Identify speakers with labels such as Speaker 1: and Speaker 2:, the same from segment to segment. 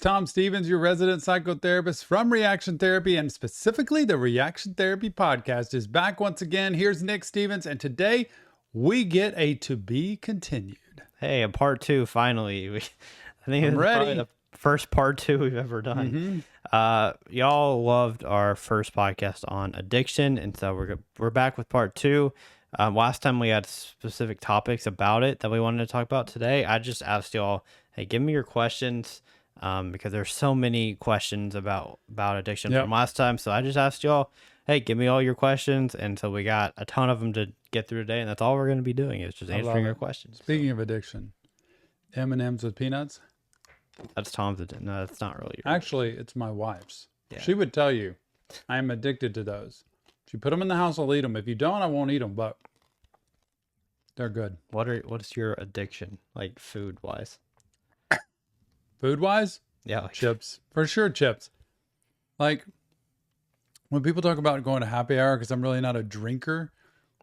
Speaker 1: Tom Stevens, your resident psychotherapist from Reaction Therapy, and specifically the Reaction Therapy podcast is back once again. Here's Nick Stevens, and today we get a to be continued.
Speaker 2: Hey, a part two, finally. I think it's probably the first part two we've ever done. Y'all loved our first podcast on addiction, and so we're back with part two. Last time we had specific topics about it that we wanted to talk about. Today, I just asked y'all, hey, give me your questions, because there's so many questions about addiction from last time. So I just asked y'all, hey, give me all your questions, and so we got a ton of them to get through today, and that's all we're going to be doing is just answering your questions.
Speaker 1: Speaking of addiction, M&Ms with peanuts.
Speaker 2: That's Tom's. No, that's not really.
Speaker 1: Actually, it's my wife's.
Speaker 2: Yeah.
Speaker 1: She would tell you, I am addicted to those. If you put them in the house, I'll eat them. If you don't, I won't eat them, but they're good.
Speaker 2: What is your addiction, like food-wise?
Speaker 1: Food-wise?
Speaker 2: Yeah.
Speaker 1: Chips. For sure, chips. Like, when people talk about going to happy hour, because I'm really not a drinker,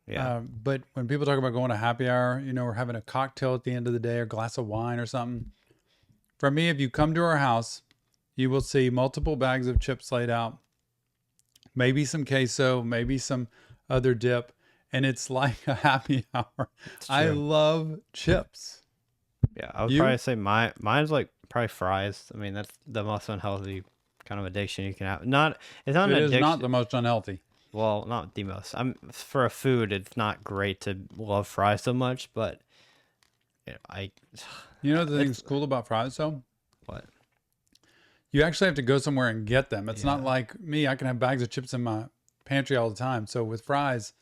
Speaker 1: but when people talk about going to happy hour, you know, we're having a cocktail at the end of the day or a glass of wine or something. For me, if you come to our house, you will see multiple bags of chips laid out, maybe some queso, maybe some other dip, and it's like a happy hour. I love chips.
Speaker 2: Yeah, I would probably say mine's like probably fries. I mean, that's the most unhealthy kind of addiction you can have. It's not an addiction. It is not
Speaker 1: the most unhealthy.
Speaker 2: Well, not the most. For a food, it's not great to love fries so much, but
Speaker 1: you know the thing's cool about fries though?
Speaker 2: What?
Speaker 1: You actually have to go somewhere and get them. It's not like me. I can have bags of chips in my pantry all the time. So with fries,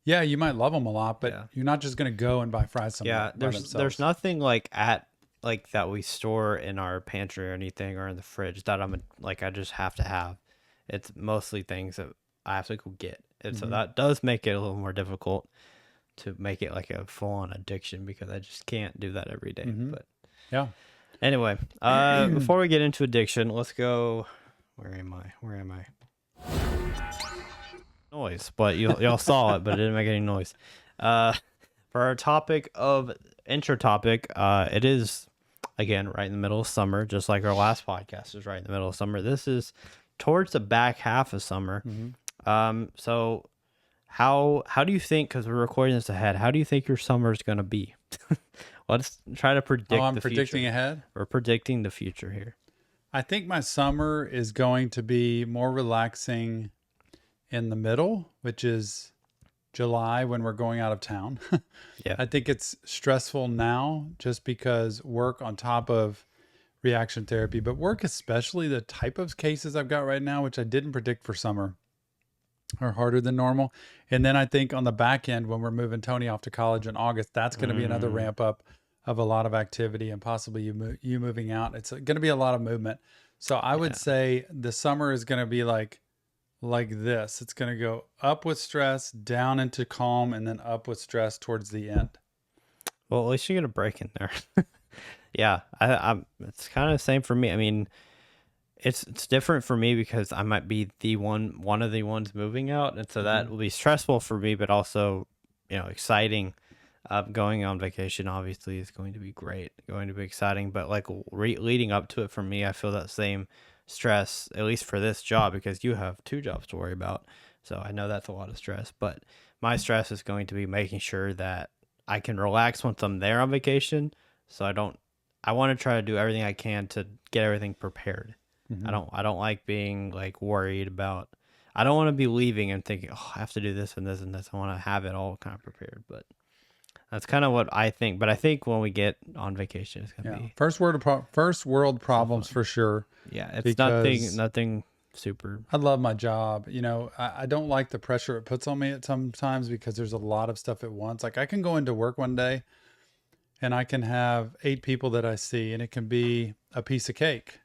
Speaker 1: yeah, you might love them a lot, but you're not just going to go and buy fries somewhere.
Speaker 2: Yeah, there's nothing like that we store in our pantry or anything or in the fridge that I just have to have. It's mostly things that I have to go get. And so that does make it a little more difficult to make it like a full-on addiction because I just can't do that every day. But
Speaker 1: yeah.
Speaker 2: Anyway, before we get into addiction, let's go. Where am I? Noise, but y'all saw it, but it didn't make any noise. For our intro topic, it is again right in the middle of summer, just like our last podcast was right in the middle of summer. This is towards the back half of summer. So how do you think? Because we're recording this ahead, how do you think your summer is going to be? Let's try to predict.
Speaker 1: I'm predicting ahead.
Speaker 2: We're predicting the future here.
Speaker 1: I think my summer is going to be more relaxing in the middle, which is July when we're going out of town. I think it's stressful now just because work on top of reaction therapy, but work, especially the type of cases I've got right now, which I didn't predict for summer, are harder than normal. And then I think on the back end, when we're moving Tony off to college in August, that's going to be another ramp up of a lot of activity and possibly you moving out. It's going to be a lot of movement. So I would say the summer is going to be like this. It's going to go up with stress, down into calm, and then up with stress towards the end.
Speaker 2: Well, at least you get a break in there. Yeah, I'm it's kind of the same for me. I mean, it's different for me because I might be one of the ones moving out, and so that will be stressful for me, but also, exciting. Going on vacation obviously is going to be great, going to be exciting, but like leading up to it for me, I feel that same stress, at least for this job, because you have two jobs to worry about. So I know that's a lot of stress, but my stress is going to be making sure that I can relax once I'm there on vacation. So I want to try to do everything I can to get everything prepared. I don't like being like worried about, I don't want to be leaving and thinking, oh, I have to do this and this and this. I want to have it all kind of prepared, but that's kind of what I think. But I think when we get on vacation, it's going to be
Speaker 1: first world problems for sure.
Speaker 2: Yeah. It's nothing super.
Speaker 1: I love my job. I don't like the pressure it puts on me at sometimes because there's a lot of stuff at once. Like I can go into work one day and I can have 8 people that I see and it can be a piece of cake.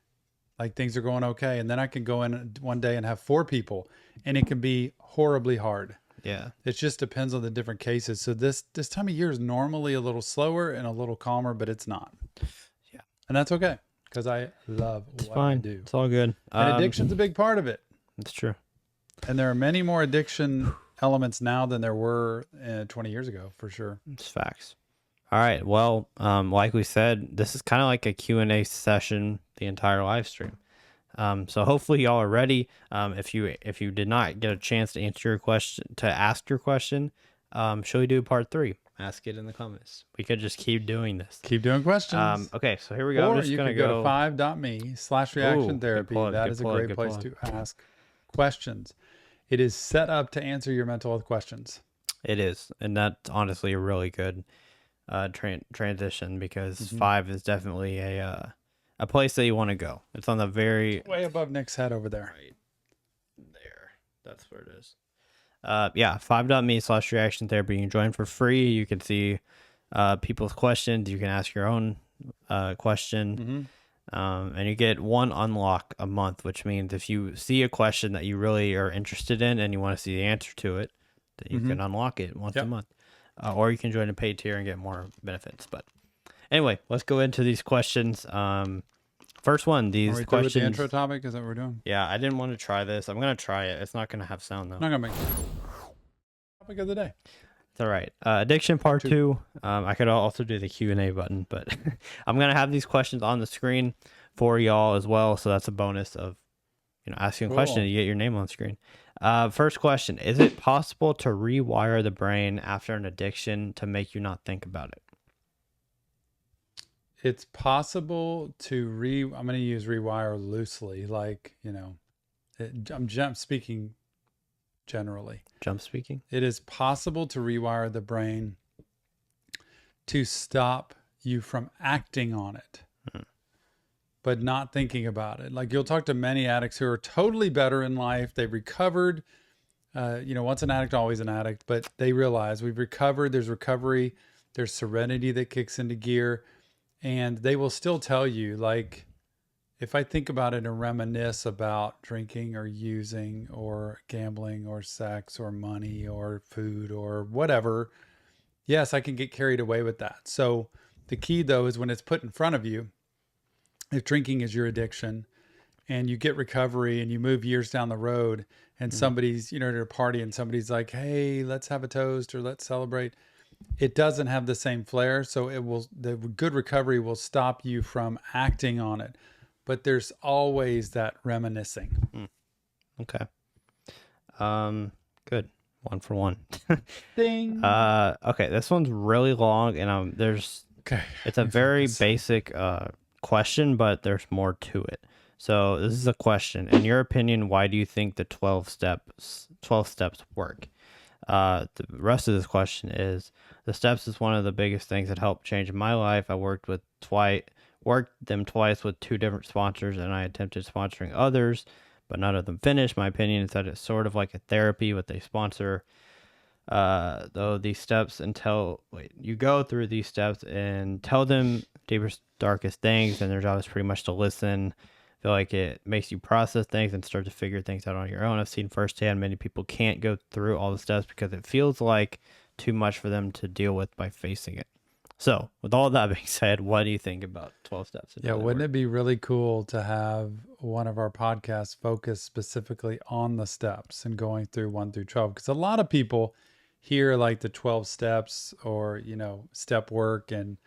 Speaker 1: Like things are going okay. And then I can go in one day and have 4 people and it can be horribly hard.
Speaker 2: Yeah.
Speaker 1: It just depends on the different cases. So this time of year is normally a little slower and a little calmer, but it's not.
Speaker 2: Yeah.
Speaker 1: And that's okay because I love what I do.
Speaker 2: It's all good.
Speaker 1: And addiction's a big part of it.
Speaker 2: It's true.
Speaker 1: And there are many more addiction elements now than there were 20 years ago, for sure.
Speaker 2: It's facts. All right. Well, like we said, this is kind of like a Q&A session, the entire live stream. So hopefully y'all are ready. If you did not get a chance to ask your question, shall we do part 3? Ask it in the comments. We could just keep doing this.
Speaker 1: Keep doing questions.
Speaker 2: Okay, so here we go.
Speaker 1: Or
Speaker 2: I'm just
Speaker 1: you
Speaker 2: gonna
Speaker 1: could go to 5.me/reaction therapy. That is a great place to ask questions. It is set up to answer your mental health questions.
Speaker 2: It is, and that's honestly a really good transition, because 5 is definitely a place that you want to go. It's on the
Speaker 1: way above Nick's head over there.
Speaker 2: Right there. That's where it is. 5.me/reaction therapy. You can join for free. You can see people's questions. You can ask your own question. And you get 1 unlock a month, which means if you see a question that you really are interested in and you want to see the answer to it, then you can unlock it once a month. Or you can join a paid tier and get more benefits. But anyway, let's go into these questions. First one, these questions.
Speaker 1: The intro topic, is that what we're doing?
Speaker 2: Yeah, I didn't want to try this. I'm going to try it. It's not going to have sound, though.
Speaker 1: Not going to make topic of the day.
Speaker 2: It's all right. Addiction part 2. I could also do the Q&A button, but I'm going to have these questions on the screen for y'all as well. So that's a bonus of, asking a question. You get your name on the screen. First question, is it possible to rewire the brain after an addiction to make you not think about it?
Speaker 1: It's possible to I'm going to use rewire loosely, like, I'm speaking generally. It is possible to rewire the brain to stop you from acting on it, but not thinking about it. Like, you'll talk to many addicts who are totally better in life. They've recovered, once an addict, always an addict, but they realize we've recovered. There's recovery. There's serenity that kicks into gear. And they will still tell you, like, if I think about it and reminisce about drinking or using or gambling or sex or money or food or whatever, yes, I can get carried away with that. So the key, though, is when it's put in front of you, if drinking is your addiction and you get recovery and you move years down the road and somebody's, at a party and somebody's like, hey, let's have a toast or let's celebrate. It doesn't have the same flair. So the good recovery will stop you from acting on it. But there's always that reminiscing.
Speaker 2: Okay. Good. 1 for 1.
Speaker 1: Ding.
Speaker 2: Okay. This one's really long, and it's a very basic question, but there's more to it. So this is a question. In your opinion, why do you think the 12 steps work? The rest of this question is, the steps is one of the biggest things that helped change my life. I worked them twice with 2 different sponsors, and I attempted sponsoring others, but none of them finished. My opinion is that it's sort of like a therapy, what they sponsor. Though these steps you go through these steps and tell them deepest, darkest things, and their job is pretty much to listen. I feel like it makes you process things and start to figure things out on your own. I've seen firsthand many people can't go through all the steps because it feels like too much for them to deal with by facing it. So with all that being said, what do you think about 12 steps?
Speaker 1: Yeah, wouldn't it be really cool to have one of our podcasts focus specifically on the steps and going through 1 through 12? Because a lot of people hear like the 12 steps or, step work and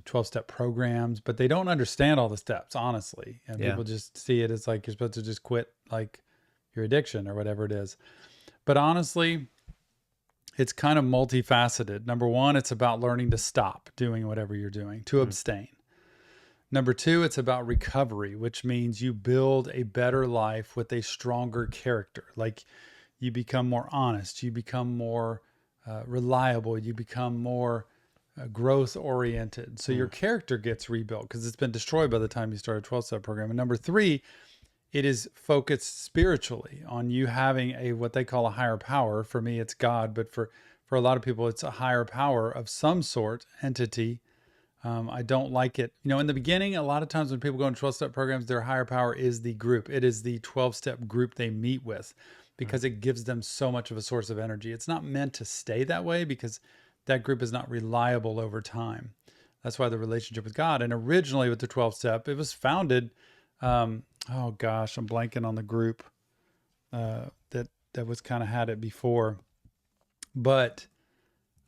Speaker 1: 12-step programs, but they don't understand all the steps, honestly. And people just see it as like you're supposed to just quit like your addiction or whatever it is. But honestly, it's kind of multifaceted. Number 1, it's about learning to stop doing whatever you're doing, to abstain. Number 2, it's about recovery, which means you build a better life with a stronger character. Like, you become more honest, you become more reliable, you become more growth oriented. So your character gets rebuilt because it's been destroyed by the time you start a 12-step program. And number 3, it is focused spiritually on you having what they call a higher power. For me, it's God, but for a lot of people, it's a higher power of some sort, entity. I don't like it. In the beginning, a lot of times when people go into 12-step programs, their higher power is the group. It is the 12-step group they meet with because it gives them so much of a source of energy. It's not meant to stay that way because that group is not reliable over time. That's why the relationship with God. And originally with the 12-step, it was founded, I'm blanking on the group that was kind of had it before. But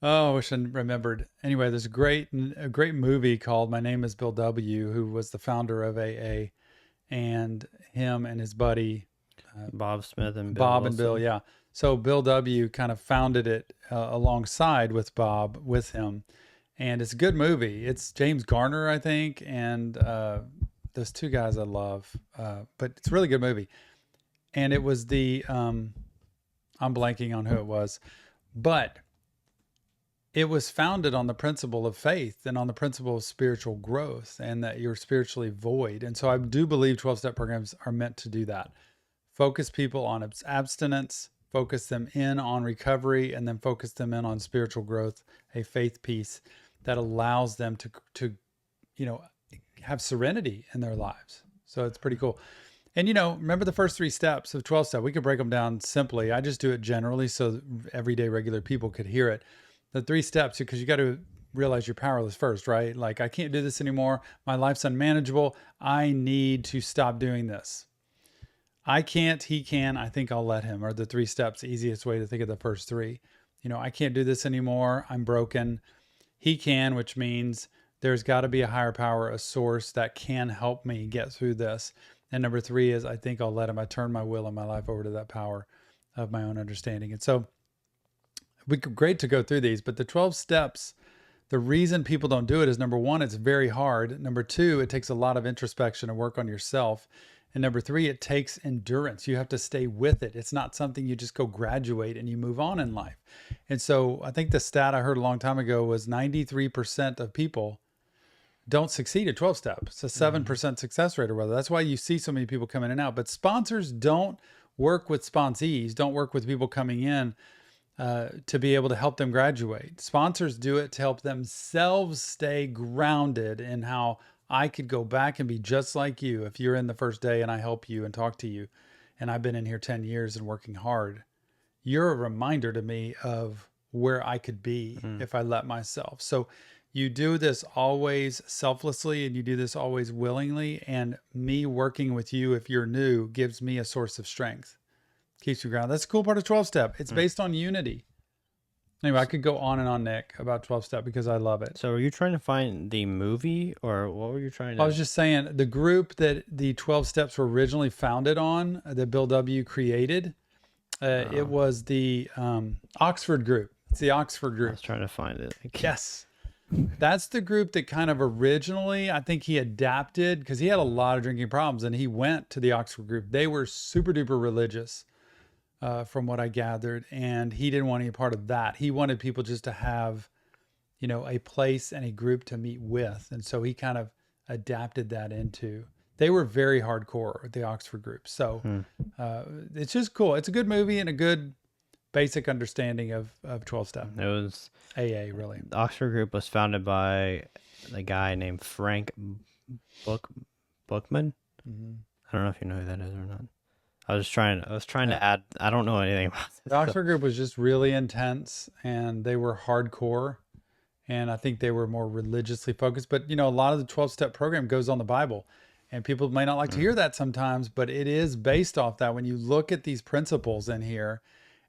Speaker 1: Oh, I wish I remembered. Anyway, there's a great movie called My Name is Bill W., who was the founder of AA, and him and his buddy
Speaker 2: Bob Smith and Bill
Speaker 1: Bob and Bill,
Speaker 2: Wilson.
Speaker 1: yeah. So Bill W. kind of founded it alongside with Bob with him, and it's a good movie. It's James Garner, I think, and those two guys I love. But it's a really good movie. And it was I'm blanking on who it was, but it was founded on the principle of faith and on the principle of spiritual growth, and that you're spiritually void. And so I do believe 12-step programs are meant to do that. Focus people on abstinence, focus them in on recovery, and then focus them in on spiritual growth, a faith piece that allows them to have serenity in their lives. So it's pretty cool. And remember the first 3 steps of 12-step. We could break them down simply. I just do it generally so everyday regular people could hear it. The 3 steps, because you got to realize you're powerless first, right? Like, I can't do this anymore. My life's unmanageable. I need to stop doing this. I can't, he can, I think I'll let him, are the 3 steps. The easiest way to think of the first 3. I can't do this anymore. I'm broken. He can, which means there's got to be a higher power, a source that can help me get through this. And number 3 is, I think I'll let him. I turn my will and my life over to that power of my own understanding. And so great to go through these, but the 12 steps, the reason people don't do it is, number 1, it's very hard. Number 2, it takes a lot of introspection and work on yourself. And number 3, it takes endurance. You have to stay with it. It's not something you just go graduate and you move on in life. And so I think the stat I heard a long time ago was 93% of people don't succeed at 12 steps. It's a 7% success rate or whatever. That's why you see so many people come in and out. But sponsors don't work with sponsees, don't work with people coming in to be able to help them graduate. Sponsors do it to help themselves stay grounded in how I could go back and be just like you. If you're in the first day and I help you and talk to you, and I've been in here 10 years and working hard, you're a reminder to me of where I could be if I let myself. So you do this always selflessly, and you do this always willingly. And me working with you, if you're new, gives me a source of strength. Keeps you grounded. That's a cool part of 12-step. It's based on unity. Anyway, I could go on and on, Nick, about 12-step because I love it.
Speaker 2: So are you trying to find the movie, or what were you trying to...
Speaker 1: I was just saying, the group that the 12 steps were originally founded on, that Bill W. created, it was the Oxford group. It's the Oxford group.
Speaker 2: I was trying to find it.
Speaker 1: Yes. That's the group that kind of originally, I think he adapted, because he had a lot of drinking problems, and he went to the Oxford group. They were super duper religious. From what I gathered, and he didn't want any part of that. He wanted people just to have, a place and a group to meet with. And so he kind of adapted that into, they were very hardcore, the Oxford group. So it's just cool. It's a good movie and a good basic understanding of 12-step.
Speaker 2: It was
Speaker 1: AA, really.
Speaker 2: The Oxford group was founded by a guy named Frank Bookman. I don't know if you know who that is or not. I was trying to add, I don't know anything about this.
Speaker 1: The Oxford group was just really intense, and they were hardcore. And I think they were more religiously focused. But, a lot of the 12-step program goes on the Bible. And people may not like to hear that sometimes, but it is based off that. When you look at these principles in here,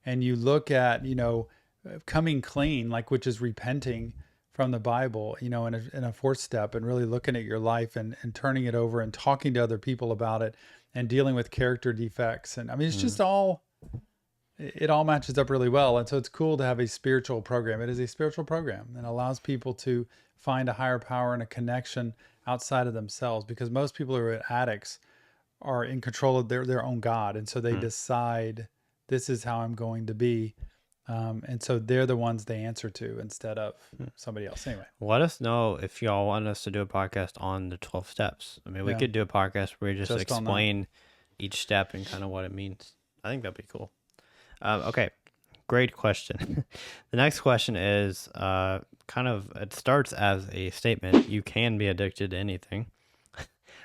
Speaker 1: and you look at, coming clean, which is repenting from the Bible, in a 4th step, and really looking at your life and turning it over and talking to other people about it, and dealing with character defects. And I mean, it's just it all matches up really well. And so it's cool to have a spiritual program. It is a spiritual program and allows people to find a higher power and a connection outside of themselves, because most people who are addicts are in control of their own God. And so they decide, this is how I'm going to be. And so they're the ones they answer to instead of somebody else. Anyway,
Speaker 2: let us know if y'all want us to do a podcast on the 12 steps. I mean, we could do a podcast where we just explain each step and kind of what it means. I think that'd be cool. Okay, great question. The next question is it starts as a statement. You can be addicted to anything.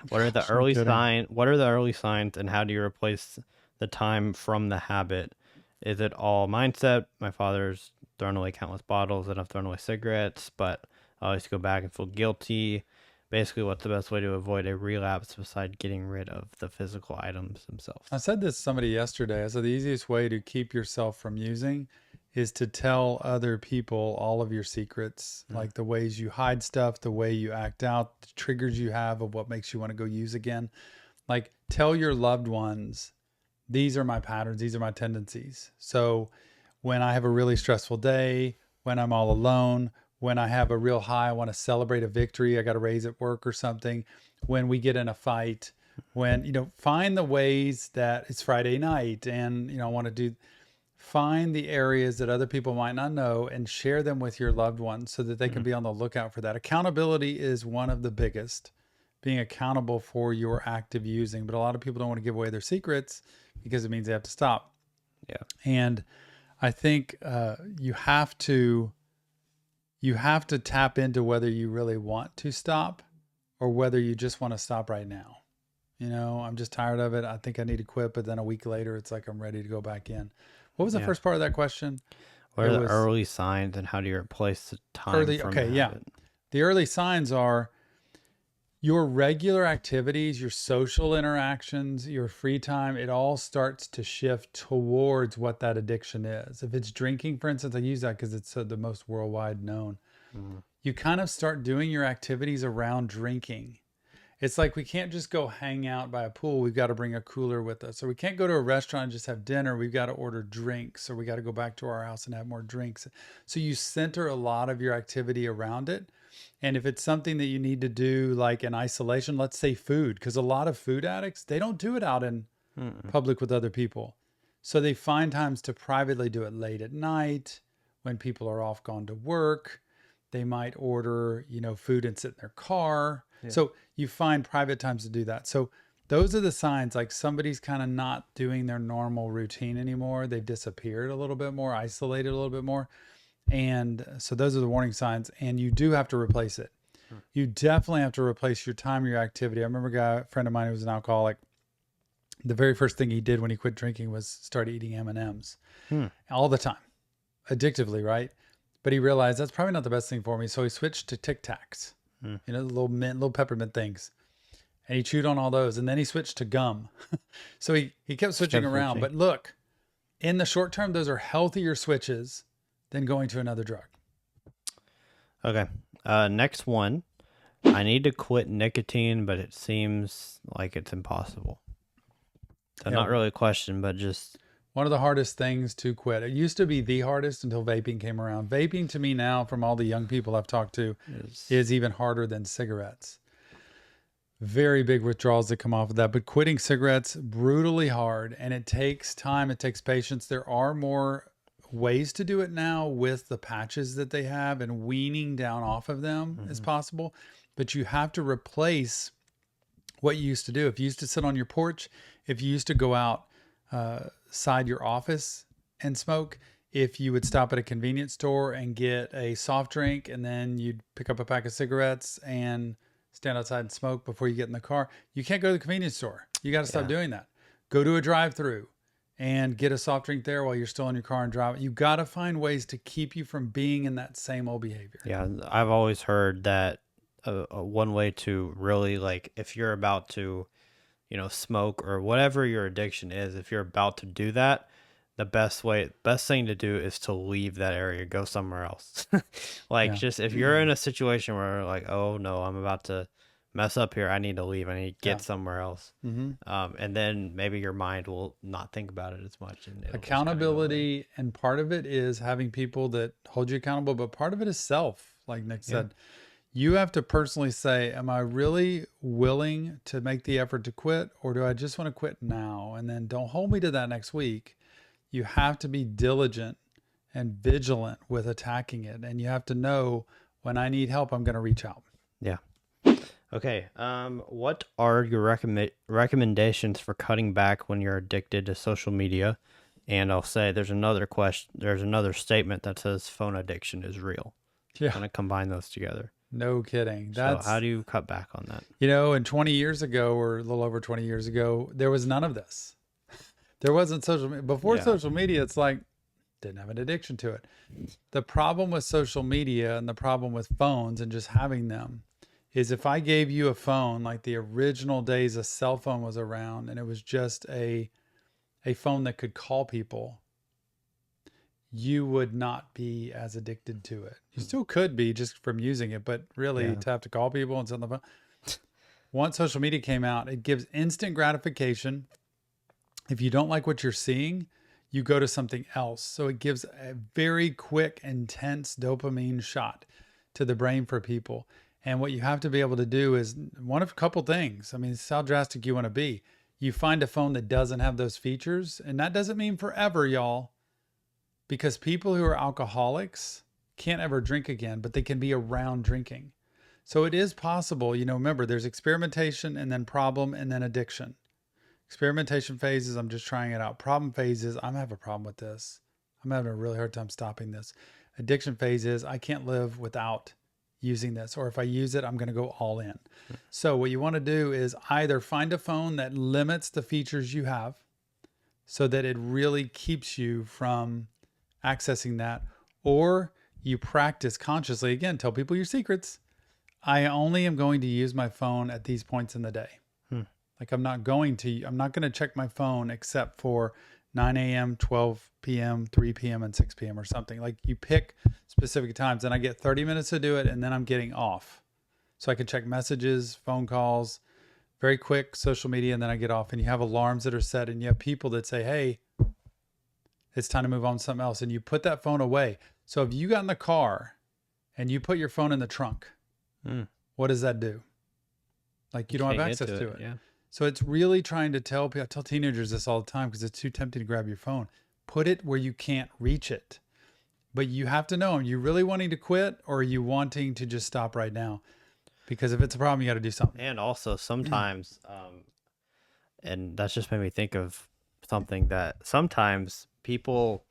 Speaker 2: What are the early signs, and how do you replace the time from the habit? Is it all mindset? My father's thrown away countless bottles, and I've thrown away cigarettes, but I always go back and feel guilty. Basically, what's the best way to avoid a relapse besides getting rid of the physical items themselves?
Speaker 1: I said this to somebody yesterday. I said the easiest way to keep yourself from using is to tell other people all of your secrets, like the ways you hide stuff, the way you act out, the triggers you have of what makes you want to go use again. Like tell your loved ones, these are my patterns, these are my tendencies. So when I have a really stressful day, when I'm all alone, when I have a real high, I want to celebrate a victory, I got a raise at work or something, when we get in a fight, when, find the ways that it's Friday night and, I want to find the areas that other people might not know and share them with your loved ones so that they can be on the lookout for that. Accountability is one of the biggest, being accountable for your active using, but a lot of people don't want to give away their secrets because it means they have to stop.
Speaker 2: Yeah.
Speaker 1: And I think you have to tap into whether you really want to stop or whether you just want to stop right now. I'm just tired of it. I think I need to quit, but then a week later, it's like I'm ready to go back in. What was the first part of that question?
Speaker 2: What are the early signs and how do you replace the time from the habit?
Speaker 1: The early signs are your regular activities, your social interactions, your free time. It all starts to shift towards what that addiction is. If it's drinking, for instance, I use that because it's the most worldwide known. You kind of start doing your activities around drinking. It's like we can't just go hang out by a pool. We've got to bring a cooler with us. Or we can't go to a restaurant and just have dinner. We've got to order drinks, or we got to go back to our house and have more drinks. So you center a lot of your activity around it. And if it's something that you need to do like in isolation, let's say food, because a lot of food addicts, they don't do it out in public with other people. So they find times to privately do it late at night when people are off gone to work. They might order, food and sit in their car. Yeah. So you find private times to do that. So those are the signs, like somebody's kind of not doing their normal routine anymore. They've disappeared a little bit more, isolated a little bit more. And so those are the warning signs, and you do have to replace it. You definitely have to replace your time, your activity. I remember a friend of mine who was an alcoholic. The very first thing he did when he quit drinking was start eating M&Ms all the time, addictively, right? But he realized that's probably not the best thing for me. So he switched to Tic Tacs, the little mint, little peppermint things. And he chewed on all those. And then he switched to gum. So he kept switching around. But look, in the short term, those are healthier switches than going to another drug.
Speaker 2: Okay. Next one. I need to quit nicotine, but it seems like it's impossible. So not really a question, but just...
Speaker 1: One of the hardest things to quit. It used to be the hardest until vaping came around. Vaping to me now, from all the young people I've talked to, is even harder than cigarettes. Very big withdrawals that come off of that. But quitting cigarettes, brutally hard. And it takes time. It takes patience. There are more ways to do it now with the patches that they have, and weaning down off of them is possible. But you have to replace what you used to do. If you used to sit on your porch, if you used to go out side your office and smoke, if you would stop at a convenience store and get a soft drink, and then you'd pick up a pack of cigarettes and stand outside and smoke before you get in the car, you can't go to the convenience store. You got to stop doing that. Go to a drive-through and get a soft drink there while you're still in your car and drive. You got to find ways to keep you from being in that same old behavior.
Speaker 2: Yeah, I've always heard that one way to really, like, if you're about to, smoke or whatever your addiction is, if you're about to do that, the best thing to do is to leave that area, go somewhere else. Just if you're in a situation where like, oh no, I'm about to mess up here, I need to leave, I need to get somewhere else. And then maybe your mind will not think about it as much. And
Speaker 1: accountability, and part of it is having people that hold you accountable, but part of it is self, like Nick said. You have to personally say, am I really willing to make the effort to quit, or do I just want to quit now? And then don't hold me to that next week. You have to be diligent and vigilant with attacking it. And you have to know, when I need help, I'm going to reach out.
Speaker 2: Yeah. Okay. What are your recommendations for cutting back when you're addicted to social media? And I'll say there's another question. There's another statement that says phone addiction is real. Yeah. I'm going to combine those together.
Speaker 1: No kidding.
Speaker 2: So how do you cut back on that?
Speaker 1: And 20 years ago, or a little over 20 years ago, there was none of this. There wasn't social media. Before social media, it's like, didn't have an addiction to it. The problem with social media and the problem with phones and just having them is, if I gave you a phone like the original days a cell phone was around, and it was just a phone that could call people, you would not be as addicted to it. You still could be just from using it, but really to have to call people and sit on the phone. Once social media came out, it gives instant gratification. If you don't like what you're seeing, you go to something else. So it gives a very quick, intense dopamine shot to the brain for people. And what you have to be able to do is one of a couple things. I mean, it's how drastic you want to be. You find a phone that doesn't have those features, and that doesn't mean forever, y'all, because people who are alcoholics can't ever drink again, but they can be around drinking. So it is possible, remember, there's experimentation and then problem and then addiction. Experimentation phases, I'm just trying it out. Problem phases, I'm having a problem with this. I'm having a really hard time stopping this. Addiction phases, I can't live without using this. Or if I use it, I'm going to go all in. So what you want to do is either find a phone that limits the features you have so that it really keeps you from accessing that, or you practice consciously. Again, tell people your secrets. I only am going to use my phone at these points in the day. Like I'm not going to check my phone except for 9 a.m., 12 p.m., 3 p.m., and 6 p.m. or something. Like you pick specific times and I get 30 minutes to do it and then I'm getting off. So I can check messages, phone calls, very quick social media, and then I get off. And you have alarms that are set and you have people that say, hey, it's time to move on to something else. And you put that phone away. So if you got in the car and you put your phone in the trunk, what does that do? Like you don't have access to it.
Speaker 2: Yeah.
Speaker 1: So it's really trying to tell people, I tell teenagers this all the time because it's too tempting to grab your phone. Put it where you can't reach it. But you have to know, are you really wanting to quit or are you wanting to just stop right now? Because if it's a problem, you got to do something.
Speaker 2: And also sometimes, and that's just made me think of something that sometimes people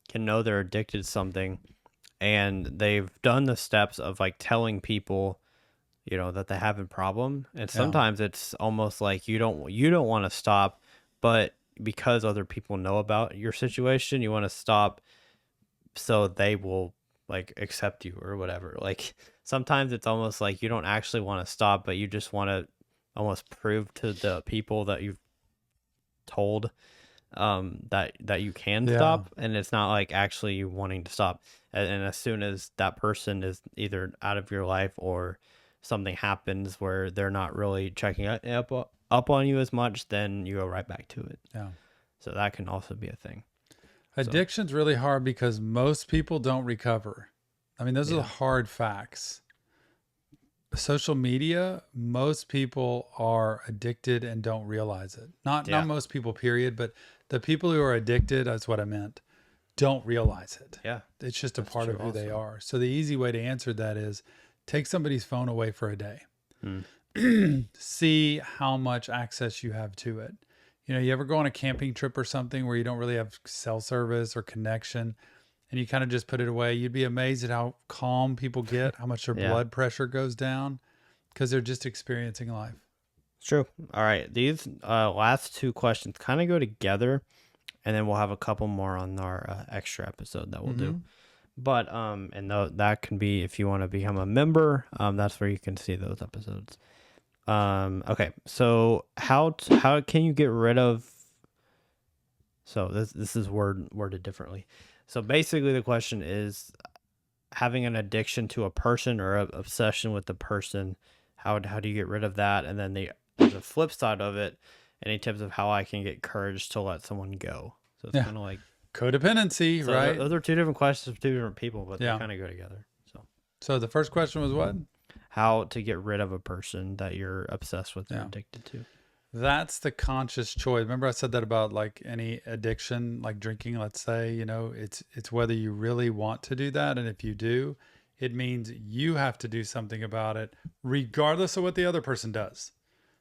Speaker 2: can know they're addicted to something and they've done the steps of like telling people, that they have a problem. And sometimes it's almost like you don't want to stop, but because other people know about your situation, you want to stop so they will like accept you or whatever. Like sometimes it's almost like you don't actually want to stop, but you just want to almost prove to the people that you've told that you can stop, and it's not like actually you wanting to stop. And as soon as that person is either out of your life or something happens where they're not really checking up on you as much, then you go right back to it. Yeah. So that can also be a thing.
Speaker 1: Addiction's really hard because most people don't recover. I mean, those are the hard facts. Social media, most people are addicted and don't realize it. Not most people, period, but the people who are addicted, that's what I meant, don't realize it.
Speaker 2: Yeah.
Speaker 1: It's just a part of who they are. So the easy way to answer that is take somebody's phone away for a day. See how much access you have to it. You ever go on a camping trip or something where you don't really have cell service or connection and you kind of just put it away? You'd be amazed at how calm people get, how much their blood pressure goes down because they're just experiencing life.
Speaker 2: It's true. All right. These last two questions kind of go together, and then we'll have a couple more on our extra episode that we'll do. But that can be, if you want to become a member, that's where you can see those episodes. Okay, so how can you get rid of? So this is worded differently. So basically, the question is having an addiction to a person or an obsession with the person. How do you get rid of that? And then the flip side of it, any tips of how I can get courage to let someone go? So it's kind of like
Speaker 1: codependency, right?
Speaker 2: Those are two different questions for two different people, but they kind of go together.
Speaker 1: So the first question was what?
Speaker 2: How to get rid of a person that you're obsessed with or addicted to.
Speaker 1: That's the conscious choice. Remember I said that about like any addiction, like drinking, let's say, it's whether you really want to do that. And if you do, it means you have to do something about it, regardless of what the other person does.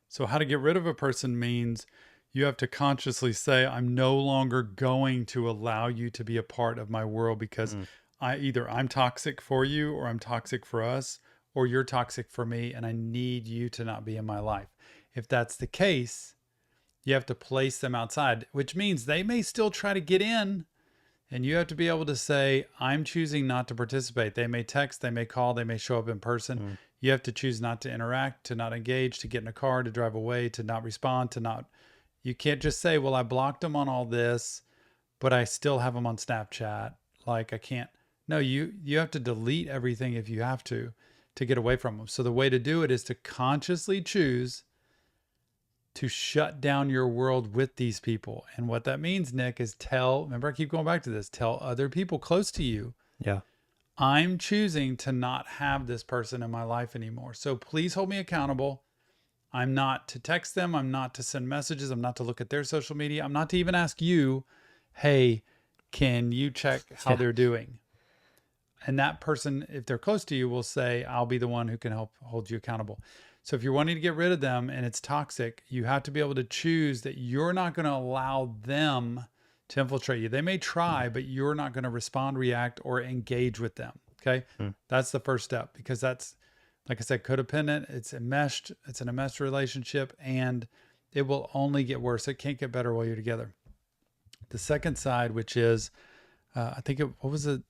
Speaker 1: So how to get rid of a person means you have to consciously say, I'm no longer going to allow you to be a part of my world because I'm toxic for you or I'm toxic for us, or you're toxic for me and I need you to not be in my life. If that's the case, you have to place them outside, which means they may still try to get in, and you have to be able to say, I'm choosing not to participate. They may text, they may call, they may show up in person. You have to choose not to interact, to not engage, to get in a car, to drive away, to not respond, you can't just say, well, I blocked them on all this, but I still have them on Snapchat. like I can't. No, you have to delete everything if you have to get away from them. So the way to do it is to consciously choose to shut down your world with these people. And what that means, Nick, is remember I keep going back to this, tell other people close to you,
Speaker 2: Yeah.
Speaker 1: I'm choosing to not have this person in my life anymore. So please hold me accountable. I'm not to text them. I'm not to send messages. I'm not to look at their social media. I'm not to even ask you, hey, can you check how they're doing? And that person, if they're close to you, will say, I'll be the one who can help hold you accountable. So if you're wanting to get rid of them and it's toxic, you have to be able to choose that you're not going to allow them to infiltrate you. They may try, but you're not going to respond, react, or engage with them. Okay. That's the first step, because that's, like I said, codependent. It's enmeshed. It's an enmeshed relationship, and it will only get worse. It can't get better while you're together. The second side, which is, I think what was it?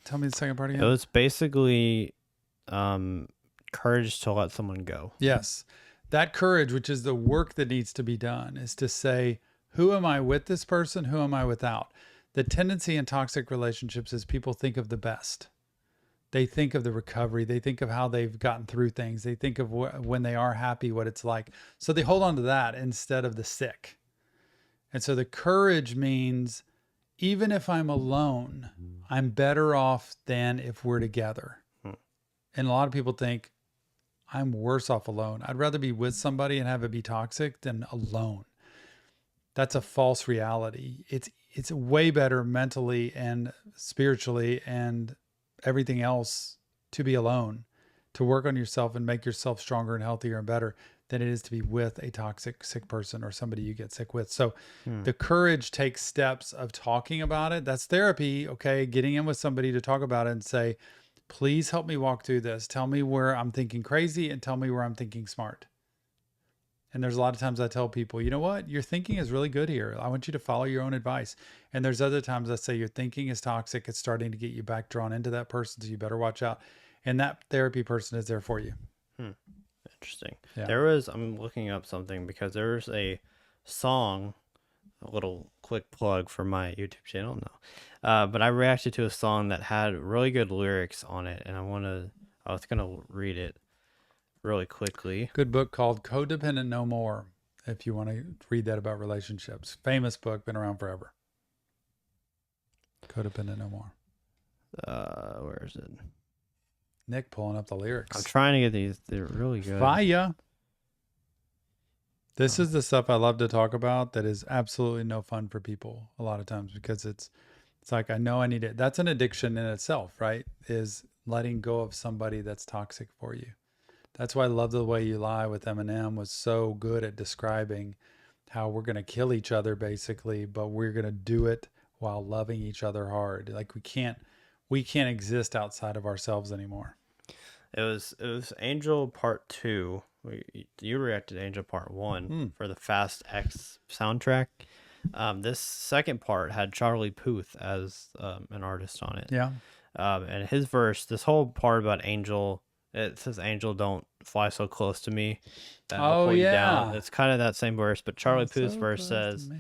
Speaker 1: Tell me the second part again.
Speaker 2: It was basically courage to let someone go.
Speaker 1: Yes. That courage, which is the work that needs to be done, is to say, who am I with this person? Who am I without? The tendency in toxic relationships is people think of the best. They think of the recovery. They think of how they've gotten through things. They think of when they are happy, what it's like. So they hold on to that instead of the sick. And so the courage means, even if I'm alone, I'm better off than if we're together. And a lot of people think, I'm worse off alone. I'd rather be with somebody and have it be toxic than alone. That's a false reality. It's way better mentally and spiritually and everything else to be alone, to work on yourself and make yourself stronger and healthier and better, than it is to be with a toxic, sick person or somebody you get sick with. So the courage takes steps of talking about it. That's therapy. Okay. Getting in with somebody to talk about it and say, please help me walk through this. Tell me where I'm thinking crazy and tell me where I'm thinking smart. And there's a lot of times I tell people, you know what? Your thinking is really good here. I want you to follow your own advice. And there's other times I say your thinking is toxic. It's starting to get you back drawn into that person. So you better watch out. And that therapy person is there for you.
Speaker 2: Interesting.
Speaker 1: Yeah.
Speaker 2: I'm looking up something because there's a song, a little quick plug for my YouTube channel now. But I reacted to a song that had really good lyrics on it, and I was going to read it really quickly.
Speaker 1: Good book called Codependent No More, if you want to read that about relationships. Famous book, been around forever. Codependent No More.
Speaker 2: Where is it?
Speaker 1: Nick pulling up the lyrics.
Speaker 2: I'm trying to get these. They're really good.
Speaker 1: Fire. This is the stuff I love to talk about that is absolutely no fun for people a lot of times, because it's like, I know I need it. That's an addiction in itself, right? Is letting go of somebody that's toxic for you. That's why I love The Way You Lie with Eminem was so good at describing how we're going to kill each other basically, but we're going to do it while loving each other hard. Like we can't exist outside of ourselves anymore.
Speaker 2: It was Angel Part 2. You reacted to Angel Part 1 for the Fast X soundtrack. This second part had Charlie Puth as an artist on it.
Speaker 1: Yeah.
Speaker 2: And his verse, this whole part about Angel, it says, "Angel, don't fly so close to me. That I'll pull you down." It's kind of that same verse, but Charlie Puth's verse says,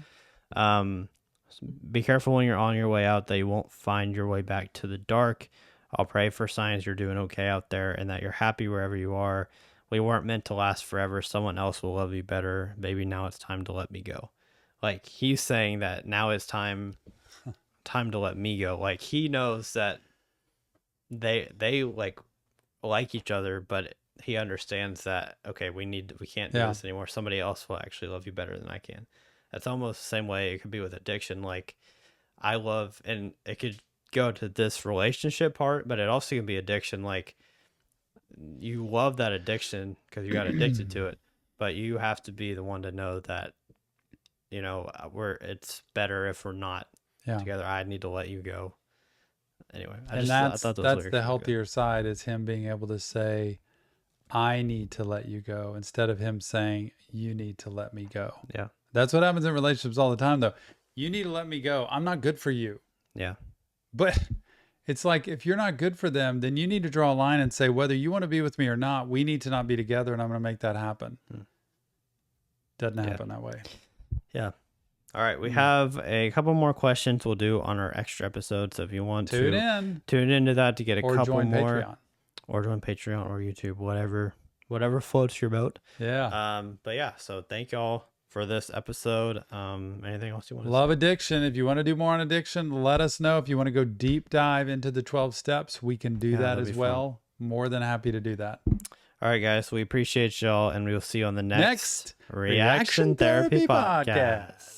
Speaker 2: "Be careful when you're on your way out that you won't find your way back to the dark. I'll pray for signs you're doing okay out there and that you're happy wherever you are. We weren't meant to last forever. Someone else will love you better. Baby, now it's time to let me go." Like, he's saying that now it's time to let me go. Like, he knows that they like each other, but he understands that, okay, we can't do this anymore. Somebody else will actually love you better than I can. That's almost the same way it could be with addiction. Like, I love, and it could go to this relationship part, but it also can be addiction. Like, you love that addiction because you got addicted to it, but you have to be the one to know that, you know, it's better if we're not together. I need to let you go. Anyway,
Speaker 1: that's the healthier side, is him being able to say, I need to let you go, instead of him saying, you need to let me go.
Speaker 2: Yeah.
Speaker 1: That's what happens in relationships all the time, though. You need to let me go. I'm not good for you.
Speaker 2: Yeah.
Speaker 1: But it's like, if you're not good for them, then you need to draw a line and say, whether you want to be with me or not, we need to not be together, and I'm going to make that happen. Doesn't happen that way.
Speaker 2: Yeah. All right, we have a couple more questions we'll do on our extra episode. So if you want to tune into that to get a couple
Speaker 1: join
Speaker 2: more,
Speaker 1: Patreon.
Speaker 2: or join Patreon or YouTube, whatever floats your boat.
Speaker 1: Yeah.
Speaker 2: But yeah, so thank y'all for this episode. Anything else you want to
Speaker 1: Love
Speaker 2: say?
Speaker 1: addiction. If you want to do more on addiction, let us know. If you want to go deep dive into the 12 steps, we can do that as well. More than happy to do that.
Speaker 2: All right, guys, we appreciate y'all, and we will see you on the next
Speaker 1: Reaction Therapy Podcast.